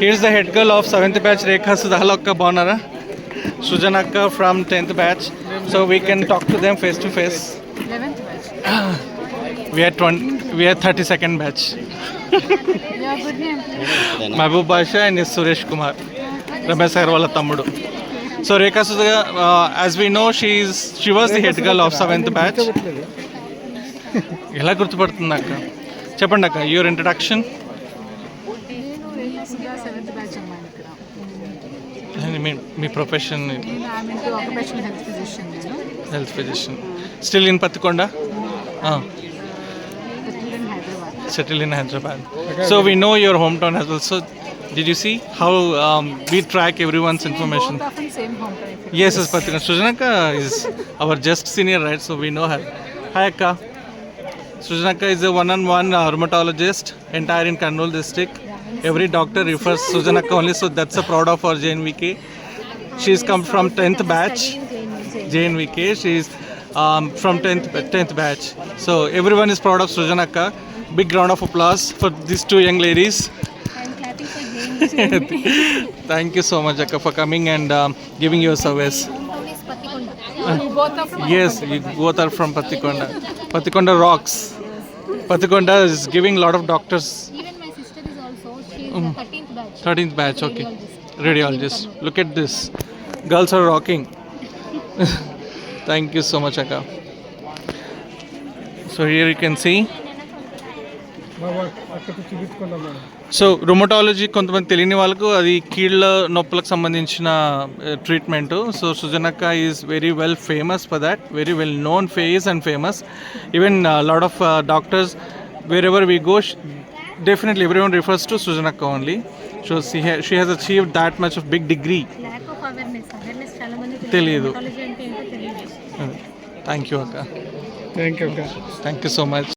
Here's the head girl of 7th batch, Rekha Sudhalokka Bonara. Sujanakka from 10th batch. So we can talk to them face to face. 11th batch. We are 32nd batch. Your good name, please. Mahbub Basha and is Suresh Kumar. Ramesh Agarwal Tammudu. So Rekha Sudha, as we know, she was the head girl of 7th batch. ఎలా గుర్తుపడుతుంది అక్క? చెప్పండి అక్క, your introduction. నేను రేఖా Sudha 7th batch అమ్మాయి ఇక్కడ. మీ profession? నేను I'm into occupational health physician. నేను health physician. Still in Pattikonda? Settled in Hyderabad. So we know your hometown as well. So did you see how we track everyone's information? Both often same hometown. Yes, yes, Prathikonda. Sujanakka is our just senior, right? So we know her. Hi, Akka. Sujanakka is a one-on-one rheumatologist, entire in Kurnool district. Every doctor refers Sujanakka only, so that's a proud of our JNVK. She's come from 10th batch. JNVK. She's from 10th batch. So everyone is proud of Sujanakka. Big round of applause for these two young ladies. I'm clapping for JNVK. Thank you so much, Akka, for coming and giving your service. Hometown is Pattikonda. You both are from Yes, you both are from Pattikonda. Pattikonda rocks. Pattikonda is giving a lot of doctors. Even my sister is also, she is 13th batch. 13th batch, okay. Radiologist. Look at this. Girls are rocking. Thank you so much, Akka. So here you can see. So rheumatology కొంతమంది తెలియని వాళ్ళకు అది కీళ్ళ నొప్పులకు సంబంధించిన treatment. So సుజనక్క is very well famous for that, very well known face and famous. Even lot of doctors wherever we go, definitely everyone refers to సుజనక్క only. So she has achieved that much of big degree. Lack of awareness చాలా మంది తెలియదు. Rheumatology అంటే ఏంటో తెలియదు. Thank you అక్క. Thank you. Thank you so much.